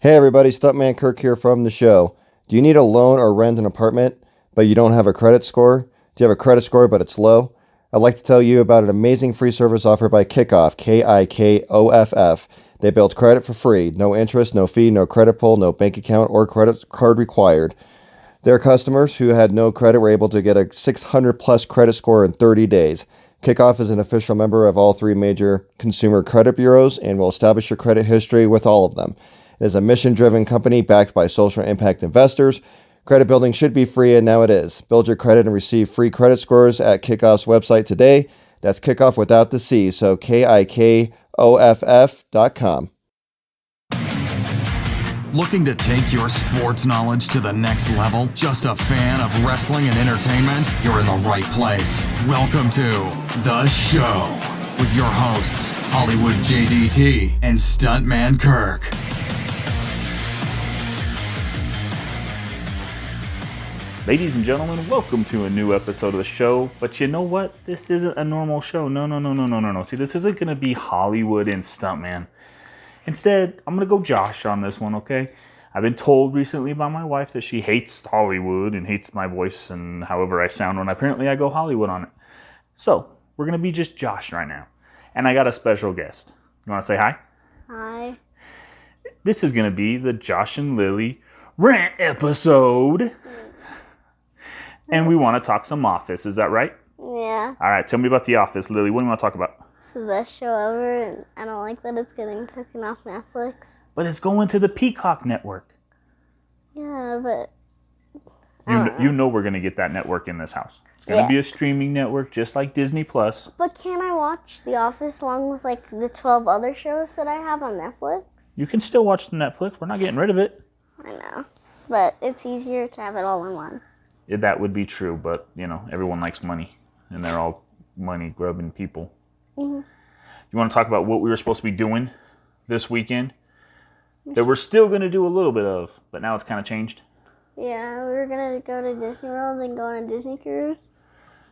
Hey everybody, Stuntman Kirk here from the show. Do you need a loan or rent an apartment, but you don't have a credit score? Do you have a credit score but it's low? I'd like to tell you about an amazing free service offered by Kickoff, Kikoff. They build credit for free, no interest, no fee, no credit pull, no bank account or credit card required. Their customers who had no credit were able to get a 600 plus credit score in 30 days. Kickoff is an official member of all three major consumer credit bureaus and will establish your credit history with all of them. It is a mission-driven company backed by social impact investors. Credit building should be free, and now it is. Build your credit and receive free credit scores at Kickoff's website today. That's Kickoff without the C, so Kikoff.com. Looking to take your sports knowledge to the next level? Just a fan of wrestling and entertainment? You're in the right place. Welcome to The Show with your hosts, Hollywood JDT and Stuntman Kirk. Ladies and gentlemen, welcome to a new episode of the show. But you know what? This isn't a normal show. No. See, this isn't going to be Hollywood and Stuntman. Instead, I'm going to go Josh on this one, okay? I've been told recently by my wife that she hates Hollywood and hates my voice and however I sound when apparently I go Hollywood on it. So, we're going to be just Josh right now. And I got a special guest. You want to say hi? Hi. This is going to be the Josh and Lily Rant episode. And we want to talk some Office, is that right? Yeah. All right, tell me about The Office, Lily. What do you want to talk about? It's the best show ever, and I don't like that it's getting taken off Netflix. But it's going to the Peacock network. Yeah, but... You know we're going to get that network in this house. It's going to be a streaming network just like Disney+. But can I watch The Office along with, like, the 12 other shows that I have on Netflix? You can still watch the Netflix. We're not getting rid of it. I know. But it's easier to have it all in one. Yeah, that would be true, but, you know, everyone likes money. And they're all money-grubbing people. Mm-hmm. You want to talk about what we were supposed to be doing this weekend? That we're still going to do a little bit of, but now it's kind of changed. Yeah, we were going to go to Disney World and go on a Disney cruise.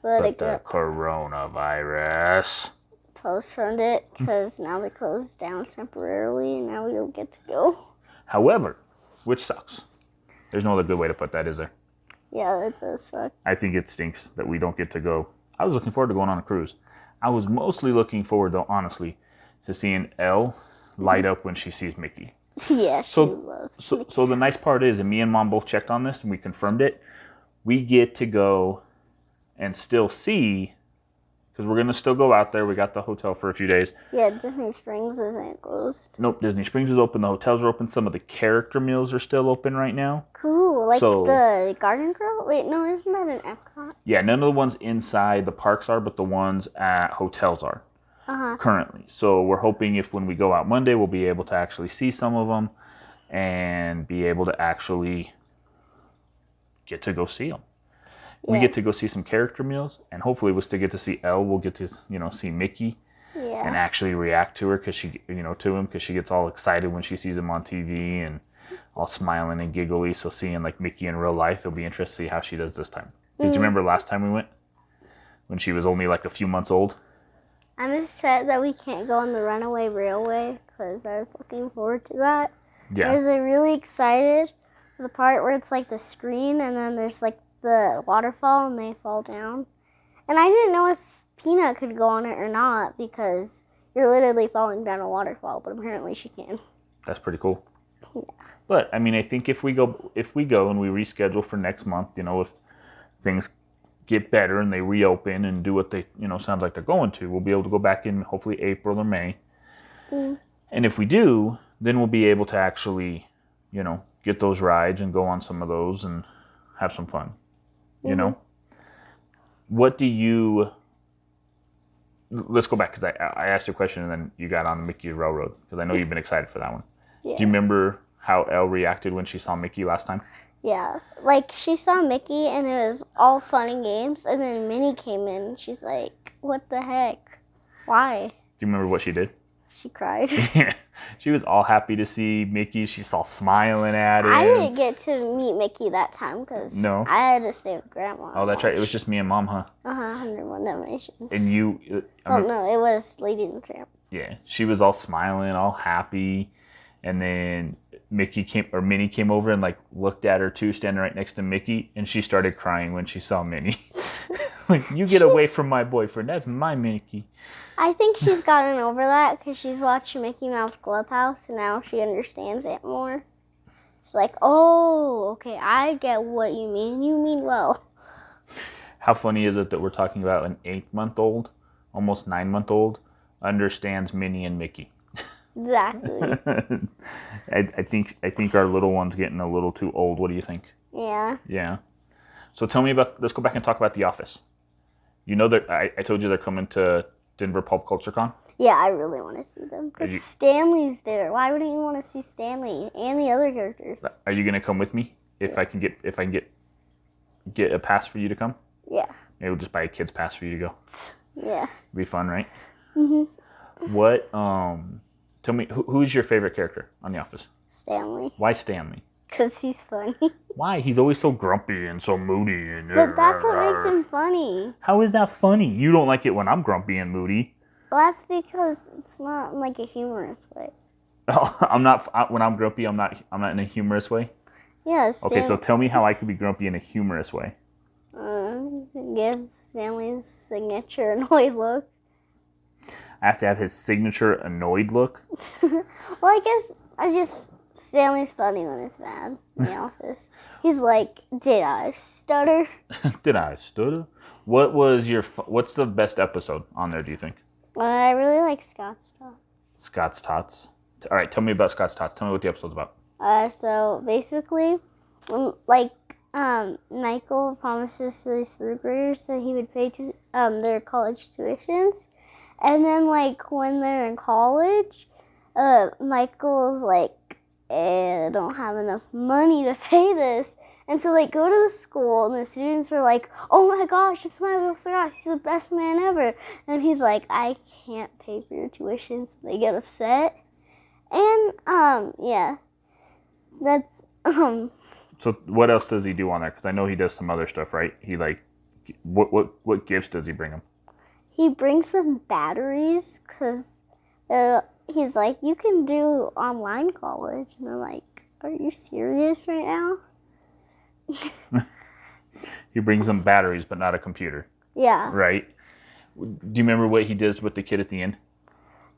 But it the got coronavirus postponed it because now they closed down temporarily and now we don't get to go. However, which sucks. There's no other good way to put that, is there? Yeah, it does suck. I think it stinks that we don't get to go. I was looking forward to going on a cruise. I was mostly looking forward, though, honestly, to seeing Elle light up when she sees Mickey. Yeah, she loves Mickey. So the nice part is, and me and Mom both checked on this and we confirmed it, we get to go and still see, because we're going to still go out there. We got the hotel for a few days. Yeah, Disney Springs isn't closed. Nope, Disney Springs is open. The hotels are open. Some of the character meals are still open right now. Cool. Like the Garden Grill? Wait, no, isn't that an Epcot? Yeah, none of the ones inside the parks are, but the ones at hotels are currently. So we're hoping when we go out Monday, we'll be able to actually see some of them and be able to actually get to go see them. Yeah. We get to go see some character meals, and hopefully we'll still get to see Elle. We'll get to, see Mickey and actually react to her because she gets all excited when she sees him on TV and all smiling and giggly. So seeing like Mickey in real life, it'll be interesting to see how she does this time. Did you remember last time we went when she was only like a few months old? I'm upset that we can't go on the Runaway Railway because I was looking forward to that. Yeah. I was really excited for the part where it's like the screen and then there's like the waterfall and they fall down. And I didn't know if Peanut could go on it or not because you're literally falling down a waterfall, but apparently she can. That's pretty cool. Yeah. But I mean, I think if we go and we reschedule for next month, if things get better and they reopen and do what they, sounds like they're going to, we'll be able to go back in hopefully April or May. And if we do, then we'll be able to actually, get those rides and go on some of those and have some fun. What do you... Let's go back, because I asked you a question and then you got on Mickey's Railroad, because I know you've been excited for that one. Yeah. Do you remember how Elle reacted when she saw Mickey last time? Yeah, like she saw Mickey and it was all fun and games, and then Minnie came in and she's like, what the heck? Why? Do you remember what she did? She cried. Yeah, she was all happy to see Mickey. She's all smiling at him. I didn't get to meet Mickey that time because I had to stay with Grandma. Oh, that's right. It was just me and Mom, huh? 101 Dalmatians. And you... no, it was Lady and the Tramp. Yeah, she was all smiling, all happy. And then Minnie came over and like looked at her too, standing right next to Mickey, and she started crying when she saw Minnie. Like, you get away from my boyfriend. That's my Mickey. I think she's gotten over that because she's watched Mickey Mouse Clubhouse, and now she understands it more. She's like, oh, okay, I get what you mean. You mean well. How funny is it that we're talking about an 8-month-old, almost 9-month-old, understands Minnie and Mickey? Exactly. I think our little one's getting a little too old. What do you think? Yeah. Yeah. So tell me let's go back and talk about The Office. You know that I told you they're coming to Denver Pop Culture Con? Yeah, I really want to see them. Because Stanley's there. Why wouldn't you want to see Stanley and the other characters? Are you gonna come with me if I can get a pass for you to come? Yeah. Maybe we'll just buy a kid's pass for you to go. Yeah. It'd be fun, right? Mm-hmm. What tell me who's your favorite character on The Office? Stanley. Why Stanley? Because he's funny. Why? He's always so grumpy and so moody. And But that's what makes him funny. How is that funny? You don't like it when I'm grumpy and moody. Well, that's because it's not in like a humorous way. I'm not. When I'm grumpy, I'm not in a humorous way. Yes. Okay, so tell me how I could be grumpy in a humorous way. Give Stanley's signature annoyed look. I have to have his signature annoyed look. Well, I guess Stanley's funny when he's mad in the office. He's like, did I stutter? Did I stutter? What's the best episode on there, do you think? I really like Scott's Tots. Scott's Tots. All right, tell me about Scott's Tots. Tell me what the episode's about. So basically, Michael promises to these third graders that he would pay to their college tuitions, and then like when they're in college, Michael's like, I don't have enough money to pay this. And so they go to the school, and the students are like, oh my gosh, it's Michael Scott. He's the best man ever. And he's like, I can't pay for your tuition. So they get upset. And, yeah. That's, So what else does he do on there? Because I know he does some other stuff, right? He like, what gifts does he bring them? He brings them batteries, because he's like, you can do online college. And I'm like, are you serious right now? He brings them batteries, but not a computer. Yeah. Right? Do you remember what he does with the kid at the end?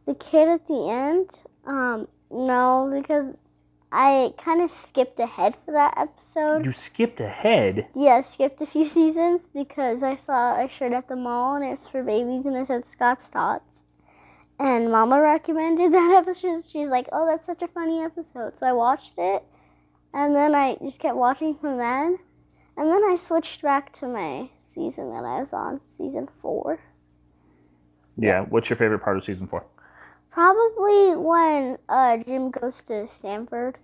The kid at the end? No, because I kind of skipped ahead for that episode. You skipped ahead? Yeah, skipped a few seasons because I saw a shirt at the mall and it's for babies and it said Scott's Tots. And Mama recommended that episode. She's like, oh, that's such a funny episode. So I watched it. And then I just kept watching from then. And then I switched back to my season that I was on, season 4. Yeah. What's your favorite part of season 4? Probably when Jim goes to Stanford.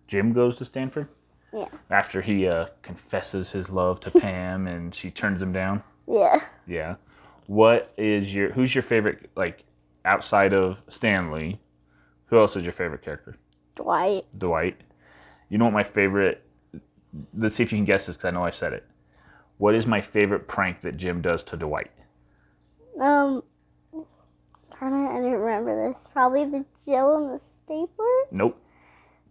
Jim goes to Stanford? Yeah. After he confesses his love to Pam and she turns him down? Yeah. Yeah. Who's your favorite, like, outside of Stanley, who else is your favorite character? Dwight. You know what my favorite, let's see if you can guess this because I know I said it. What is my favorite prank that Jim does to Dwight? I didn't remember this. Probably the Jill and the stapler? Nope.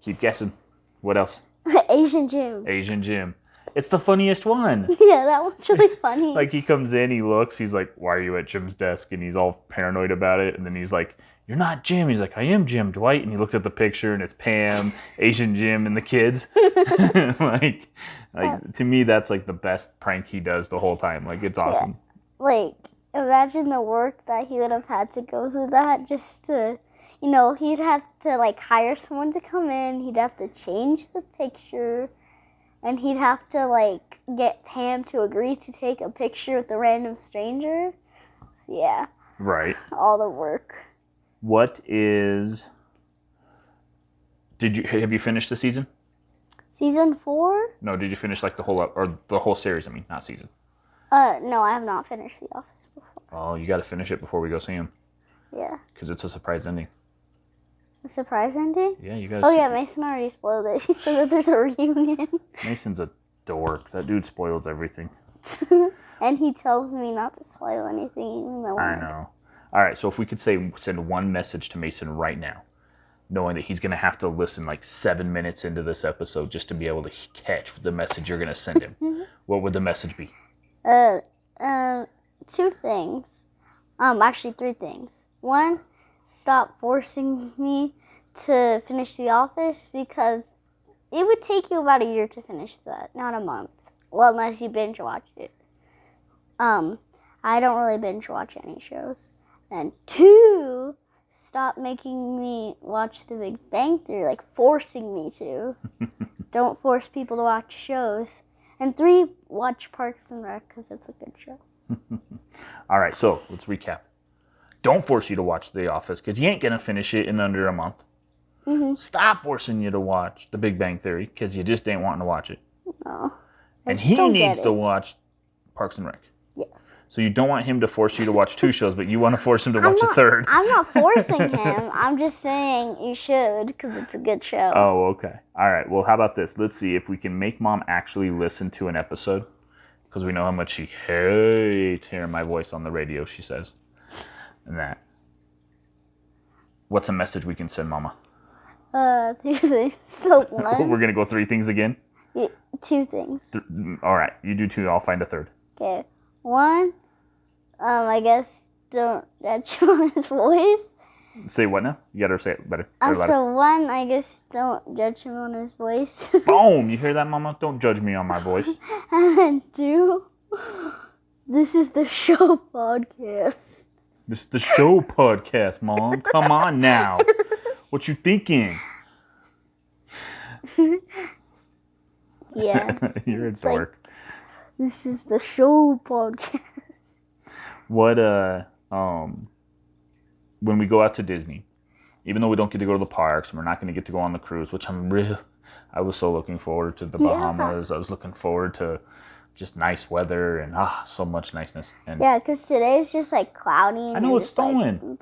Keep guessing. What else? Asian Jim. It's the funniest one. Yeah, that one's really funny. Like he comes in, he looks, he's like, why are you at Jim's desk? And he's all paranoid about it. And then he's like, you're not Jim. He's like, I am Jim, Dwight. And he looks at the picture and it's Pam, Asian Jim, and the kids. like to me, that's like the best prank he does the whole time. Like it's awesome. Yeah. Like, imagine the work that he would have had to go through that just to, he'd have to like hire someone to come in. He'd have to change the picture. And he'd have to like get Pam to agree to take a picture with a random stranger. So, yeah. Right. All the work. What is... Have you finished the season? Season 4? No, did you finish like the whole series? I mean, not season. No, I have not finished The Office before. Oh, you got to finish it before we go see him. Yeah. Because it's a surprise ending. A surprise ending? Yeah, you got to. Oh yeah, Mason already spoiled it. He said that there's a reunion. Mason's a dork. That dude spoils everything. And he tells me not to spoil anything, even though I know. All right, so if we could send one message to Mason right now, knowing that he's going to have to listen like 7 minutes into this episode just to be able to catch the message you're going to send him. What would the message be? 2 things. Actually 3 things. 1, stop forcing me to finish The Office, because it would take you about a year to finish that, not a month. Well, unless you binge watch it. I don't really binge watch any shows. And 2, stop making me watch The Big Bang Theory, like forcing me to. Don't force people to watch shows. And 3, watch Parks and Rec, because it's a good show. All right, so let's recap. Don't force you to watch The Office, because you ain't going to finish it in under a month. Stop forcing you to watch The Big Bang Theory, because you just ain't wanting to watch it. No. And he needs to watch Parks and Rec. Yes. So you don't want him to force you to watch 2 shows, but you want to force him to watch a third. I'm not forcing him. I'm just saying you should, because it's a good show. Oh, okay. All right. Well, how about this? Let's see if we can make Mom actually listen to an episode, because we know how much she hates hearing my voice on the radio, she says. And that. What's a message we can send Mama? 2 things. So 1. We're going to go 3 things again? 2 things. All right. You do 2. I'll find a third. Okay. 1, I guess don't judge him on his voice. Say what now? You got to say it better. So 1, I guess don't judge him on his voice. Boom! You hear that, Mama? Don't judge me on my voice. And then 2, this is the show podcast. This is the show podcast, Mom. Come on now. What you thinking? Yeah. You're a dork. This is the show podcast. What, when we go out to Disney, even though we don't get to go to the parks and we're not going to get to go on the cruise, which I was so looking forward to the Bahamas. I was looking forward to just nice weather and so much niceness. And yeah, because today's just like cloudy. And I know it's snowing.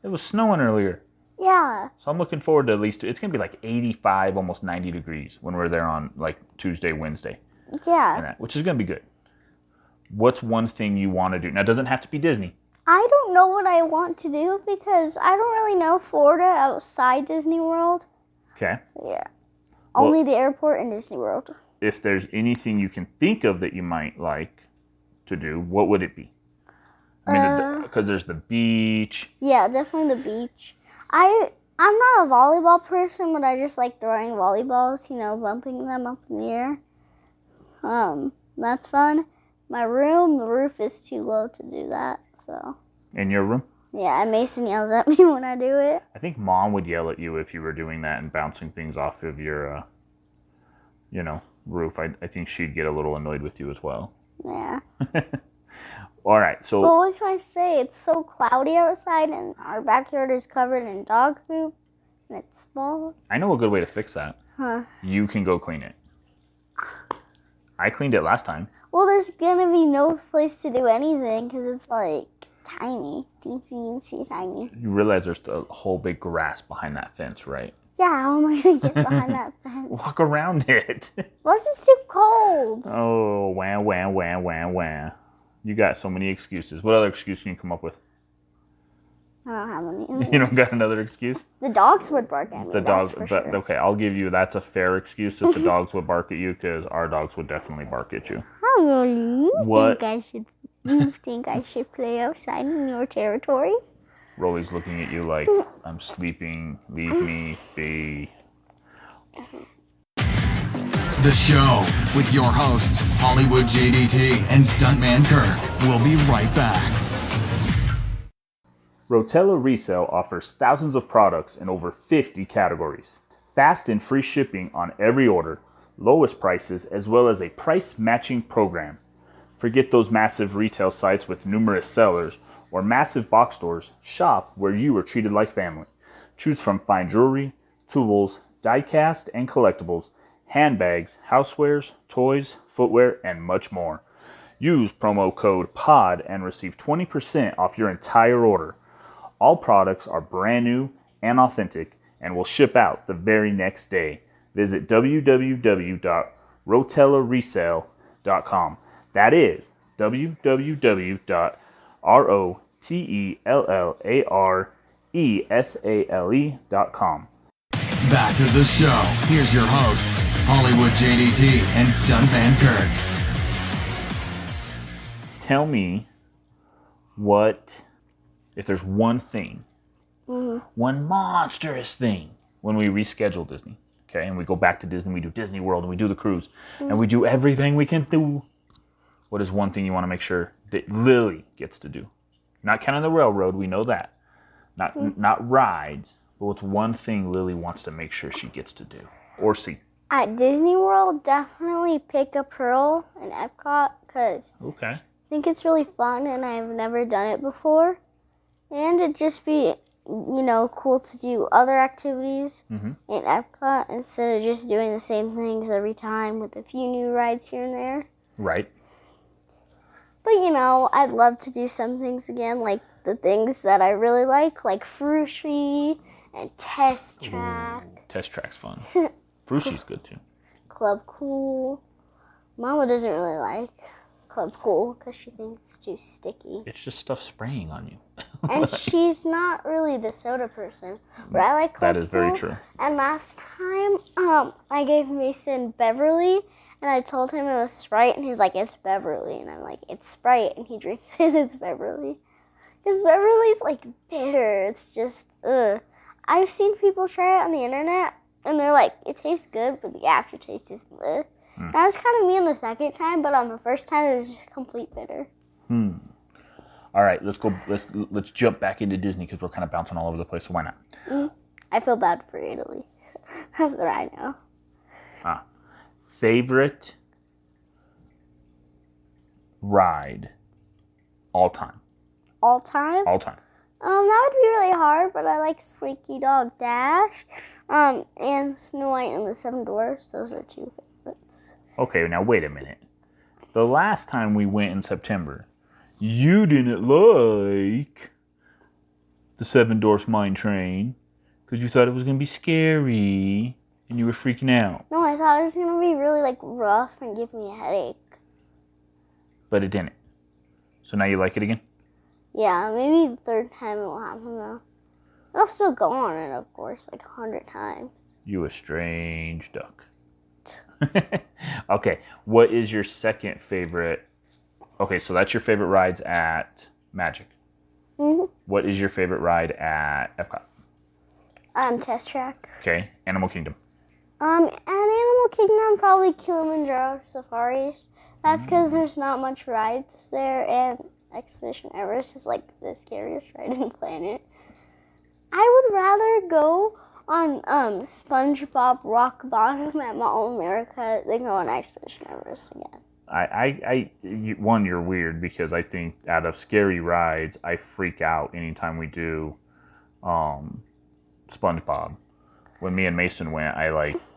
It was snowing earlier. Yeah. So I'm looking forward to at least, it's going to be like 85, almost 90 degrees when we're there on like Tuesday, Wednesday. Yeah. Which is going to be good. What's one thing you want to do? Now, it doesn't have to be Disney. I don't know what I want to do, because I don't really know Florida outside Disney World. Okay. So yeah. Only the airport and Disney World. If there's anything you can think of that you might like to do, what would it be? I mean, because there's the beach. Yeah, definitely the beach. I'm not a volleyball person, but I just like throwing volleyballs, bumping them up in the air. That's fun. My room, the roof is too low to do that, so. In your room? Yeah, and Mason yells at me when I do it. I think Mom would yell at you if you were doing that and bouncing things off of your, roof. I think she'd get a little annoyed with you as well. Yeah. All right, so. Well, what can I say? It's so cloudy outside, and our backyard is covered in dog poop, and it's small. I know a good way to fix that. Huh? You can go clean it. I cleaned it last time. Well, there's gonna be no place to do anything, because it's like tiny, teensy tiny. You realize there's a whole big grass behind that fence, right? Yeah, how am I gonna get behind that fence? Walk around it. Plus, it's too cold. Oh, wah. You got so many excuses. What other excuse can you come up with? I don't have any. You don't got another excuse? The dogs would bark at me. Sure. Okay, I'll give you. That's a fair excuse that the dogs would bark at you, because our dogs would definitely bark at you. How you What? You think I should play outside in your territory? Rolly's looking at you like, I'm sleeping. Leave me be. The show with your hosts, Hollywood JDT and Stuntman Kirk. We'll be right back. Rotella Resale offers thousands of products in over 50 categories. Fast and free shipping on every order, lowest prices, as well as a price matching program. Forget those massive retail sites with numerous sellers or massive box stores. Shop where you are treated like family. Choose from fine jewelry, tools, die-cast and collectibles, handbags, housewares, toys, footwear, and much more. Use promo code POD and receive 20% off your entire order. All products are brand new and authentic and will ship out the very next day. Visit www.rotellaresale.com. That is www.rotellaresale.com. back to the show. Here's your hosts, Hollywood JDT and Stuntman Kirk. Tell me if there's one thing, one monstrous thing, when we reschedule Disney, okay, and we go back to Disney, we do Disney World, and we do the cruise, and we do everything we can do. What is one thing you want to make sure that Lily gets to do? Not counting the railroad, we know that. Not rides, but what's one thing Lily wants to make sure she gets to do or see? At Disney World, definitely pick a Pearl in Epcot, because I think it's really fun, and I've never done it before. And it'd just be, cool to do other activities in Epcot instead of just doing the same things every time with a few new rides here and there. Right. But, I'd love to do some things again, like the things that I really like Frushi and Test Track. Ooh, Test Track's fun. Frushi's good, too. Club Cool. Mama doesn't really like Club Cool because she thinks it's too sticky. It's just stuff spraying on you. And she's not really the soda person. But I like Club Cool. That is very true. And last time, I gave Mason Beverly, and I told him it was Sprite, and he was like, it's Beverly. And I'm like, it's Sprite. And he drinks it, it's Beverly. Because Beverly's, bitter. It's just, ugh. I've seen people try it on the internet, and they're like, it tastes good, but the aftertaste is bleh. That was kind of me on the second time, but on the first time, it was just complete bitter. All right, let's jump back into Disney, because we're kind of bouncing all over the place, so why not? I feel bad for Italy. That's what I know. Favorite ride all time? All time? All time. That would be really hard, but I like Slinky Dog Dash, and Snow White and the Seven Dwarfs. Those are two favorites. Okay, now wait a minute. The last time we went in September, you didn't like the Seven Dwarfs Mine Train because you thought it was going to be scary and you were freaking out. No, I thought it was going to be really, rough and give me a headache. But it didn't. So now you like it again? Yeah, maybe the third time it will happen, though. I'll still go on it, of course, 100 times. You a strange duck. Okay, what is your second favorite? Okay, so that's your favorite rides at Magic. What is your favorite ride at Epcot? Test Track. Okay, Animal Kingdom. At Animal Kingdom, probably Kilimanjaro Safaris. That's because there's not much rides there, and Expedition Everest is the scariest ride on the planet. I would rather go on SpongeBob Rock Bottom at Mall of America than go on Expedition Everest again. One, you're weird because I think out of scary rides, I freak out anytime we do SpongeBob. When me and Mason went,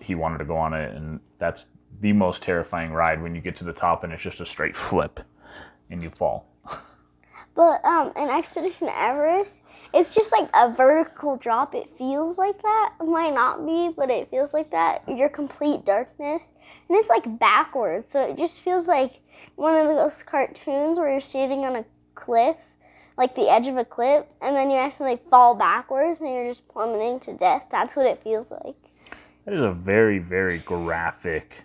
he wanted to go on it, and that's the most terrifying ride when you get to the top and it's just a straight flip and you fall. But in Expedition Everest, it's just a vertical drop. It feels like that. It might not be, but it feels like that. You're complete darkness. And it's backwards. So it just feels like one of those cartoons where you're standing on a cliff, the edge of a cliff, and then you actually fall backwards and you're just plummeting to death. That's what it feels like. That is a very, very graphic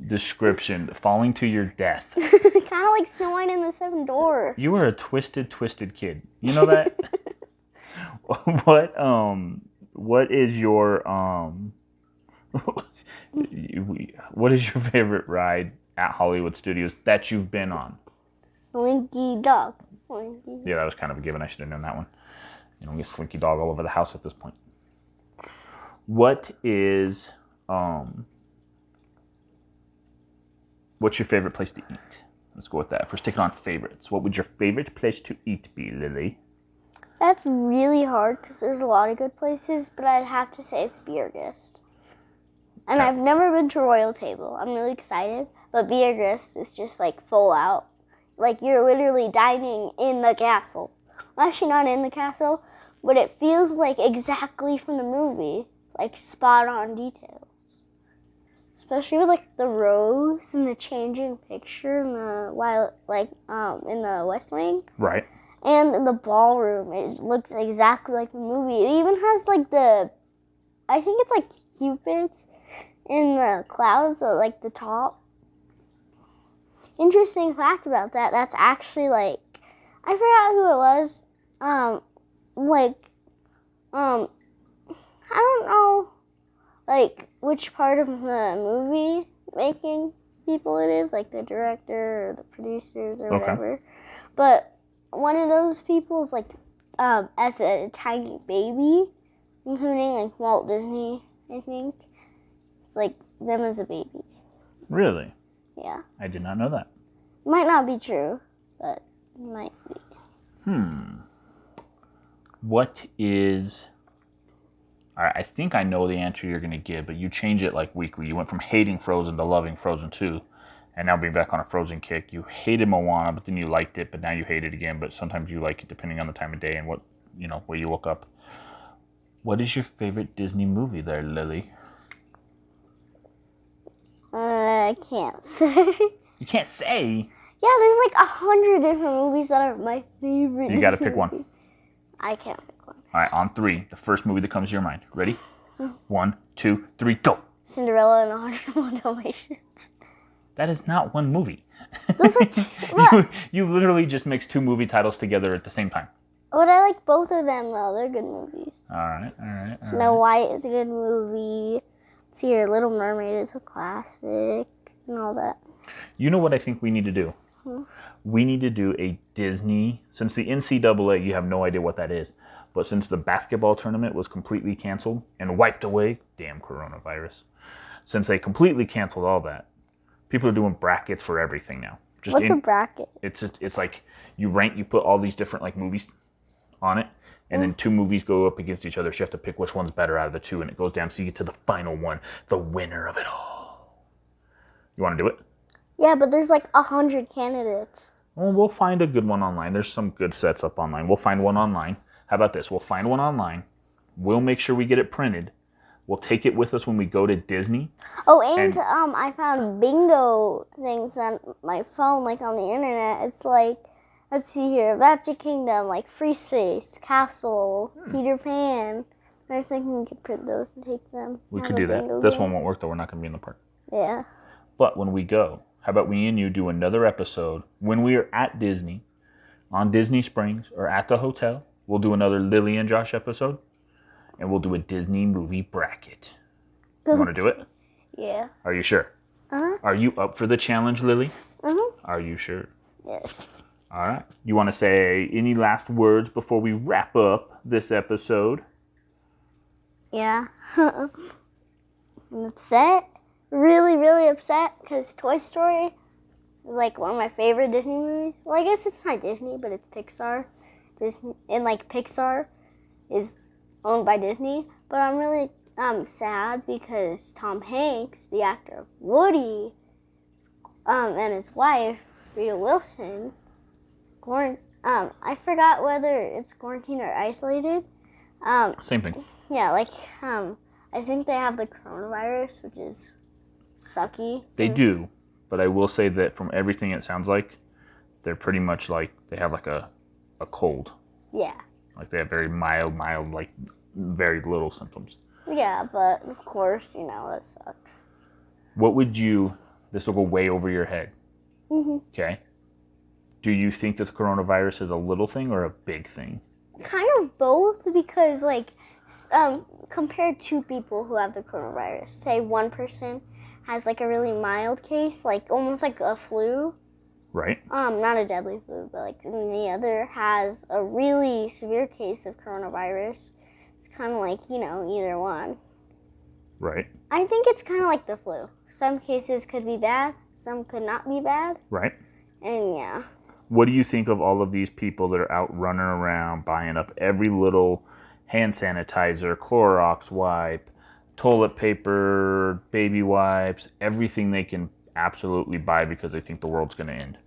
description. Falling to your death. Kind of like Snow White and the Seven Dwarfs. You are a twisted kid. You know that? What is your what is your favorite ride at Hollywood Studios that you've been on? Slinky Dog. Slinky. Yeah, that was kind of a given. I should have known that one. You don't get Slinky Dog all over the house at this point. What is what's your favorite place to eat? Let's go with that. If we're sticking on favorites, what would your favorite place to eat be, Lily? That's really hard because there's a lot of good places, but I'd have to say it's Beergist. And I've never been to Royal Table. I'm really excited, but Beergist is just full out. You're literally dining in the castle. Well, actually not in the castle, but it feels exactly from the movie. Spot on details. Especially with the rose and the changing picture in the in the West Wing. Right. And the ballroom, it looks exactly like the movie. It even has like I think it's like cupids in the clouds at like the top. Interesting fact about that, that's actually like, I forgot who it was. I don't know like which part of the movie making people it is, like the director or the producers or whatever. But one of those people is like as a tiny baby, including like Walt Disney, I think. It's like them as a baby. Really? Yeah. I did not know that. Might not be true, but it might be. What is... I think I know the answer you're going to give, but you change it like weekly. You went from hating Frozen to loving Frozen 2, and now being back on a Frozen kick. You hated Moana, but then you liked it, but now you hate it again. But sometimes you like it depending on the time of day and what, where you woke up. What is your favorite Disney movie there, Lily? I can't say. You can't say? Yeah, there's like 100 different movies that are my favorite. You got to pick one. I can't pick one. All right, on 3, the first movie that comes to your mind. Ready? 1, 2, 3, go. Cinderella and the 101 Dalmatians. That is not one movie. Those are you literally just mixed 2 movie titles together at the same time. But I like both of them though. They're good movies. All right. Snow White is a good movie. It's here. Little Mermaid is a classic and all that. You know what I think we need to do? We need to do a Disney, since the NCAA, you have no idea what that is, but since the basketball tournament was completely canceled and wiped away, damn coronavirus, since they completely canceled all that, people are doing brackets for everything now. What's a bracket? It's like you put all these different like movies on it, and then 2 movies go up against each other, so you have to pick which one's better out of the 2, and it goes down, so you get to the final one, the winner of it all. You want to do it? Yeah, but there's like 100 candidates. Well, we'll find a good one online. There's some good sets up online. We'll find one online. How about this? We'll find one online. We'll make sure we get it printed. We'll take it with us when we go to Disney. Oh, and I found bingo things on my phone, like on the internet. It's like, let's see here, Magic Kingdom, like Free Space, Castle, Peter Pan. I was thinking we could print those and take them. We could do that. This one won't work, though. We're not going to be in the park. Yeah. But when we go, how about we and you do another episode when we are at Disney, on Disney Springs, or at the hotel. We'll do another Lily and Josh episode, and we'll do a Disney movie bracket. You want to do it? Yeah. Are you sure? Uh-huh. Are you up for the challenge, Lily? Uh-huh. Are you sure? Yes. All right. You want to say any last words before we wrap up this episode? Yeah. I'm upset. Really, really upset because Toy Story is like one of my favorite Disney movies. Well, I guess it's not Disney, but it's Pixar. Disney, and like Pixar is owned by Disney. But I'm really sad because Tom Hanks, the actor of Woody, and his wife Rita Wilson, I forgot whether it's quarantined or isolated. Same thing. Yeah, like I think they have the coronavirus, which is sucky. They do, but I will say that from everything it sounds like, they're pretty much like, they have like a cold. Yeah. Like they have very mild, like very little symptoms. Yeah, but of course, that sucks. What would this will go way over your head. Okay? Do you think that the coronavirus is a little thing or a big thing? Kind of both, because like, compared to people who have the coronavirus, say one person has like a really mild case, like almost like a flu. Right. Not a deadly flu, but like the other has a really severe case of coronavirus. It's kind of like, either one. Right. I think it's kind of like the flu. Some cases could be bad, some could not be bad. Right. And yeah. What do you think of all of these people that are out running around buying up every little hand sanitizer, Clorox wipe, toilet paper, baby wipes, everything they can absolutely buy because they think the world's going to end?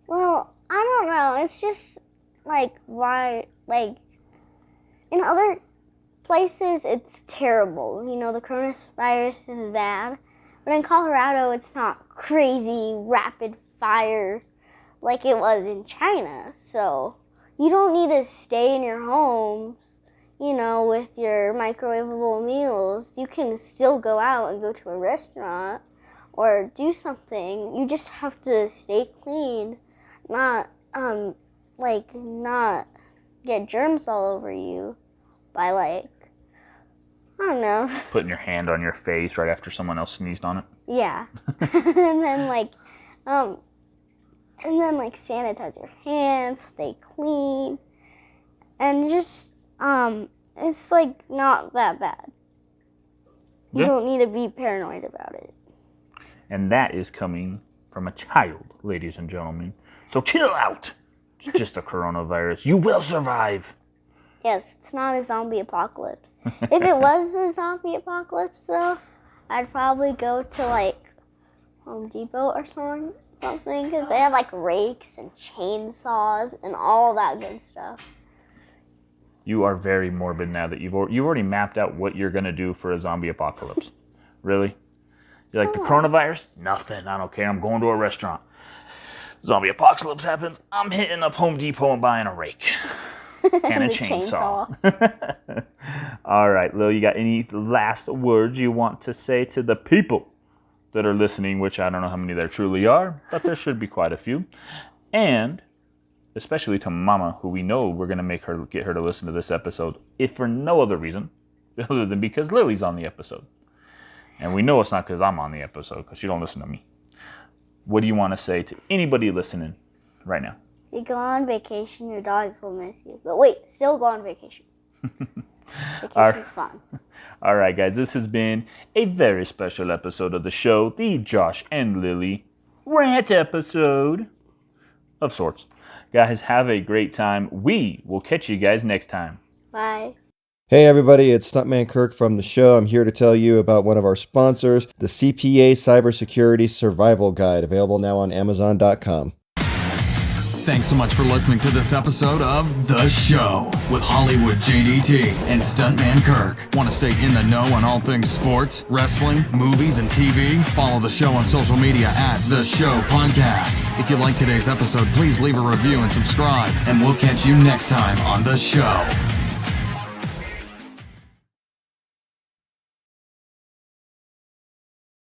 Well, I don't know. It's just like, why, like, in other places it's terrible. The coronavirus is bad. But in Colorado, it's not crazy rapid fire like it was in China. So, you don't need to stay in your homes, with your microwavable meals. You can still go out and go to a restaurant or do something. You just have to stay clean, not not get germs all over you by I don't know. Putting your hand on your face right after someone else sneezed on it. Yeah. and then sanitize your hands, stay clean, and just it's not that bad. You don't need to be paranoid about it. And that is coming from a child, ladies and gentlemen. So chill out. It's just a coronavirus. You will survive. Yes, it's not a zombie apocalypse. If it was a zombie apocalypse, though, I'd probably go to Home Depot or something, because they have rakes and chainsaws and all that good stuff. You are very morbid now that you've already mapped out what you're gonna do for a zombie apocalypse. Really? You're the coronavirus? Nothing. I don't care. I'm going to a restaurant. Zombie apocalypse happens. I'm hitting up Home Depot and buying a rake and a chainsaw. All right, Lil, you got any last words you want to say to the people that are listening, which I don't know how many there truly are, but there should be quite a few. And especially to Mama, who we know we're going to get her to listen to this episode, if for no other reason other than because Lily's on the episode. And we know it's not because I'm on the episode, because she don't listen to me. What do you want to say to anybody listening right now? You go on vacation, your dogs will miss you. But wait, still go on vacation. Vacation's fun. All right, guys, this has been a very special episode of the show, the Josh and Lily Rant episode of sorts. Guys, have a great time. We will catch you guys next time. Bye. Hey everybody, it's Stuntman Kirk from the show. I'm here to tell you about one of our sponsors, the CPA Cybersecurity Survival Guide, available now on Amazon.com. Thanks so much for listening to this episode of The Show with Hollywood JDT and Stuntman Kirk. Want to stay in the know on all things sports, wrestling, movies, and TV? Follow the show on social media at The Show Podcast. If you like today's episode, please leave a review and subscribe, and we'll catch you next time on The Show.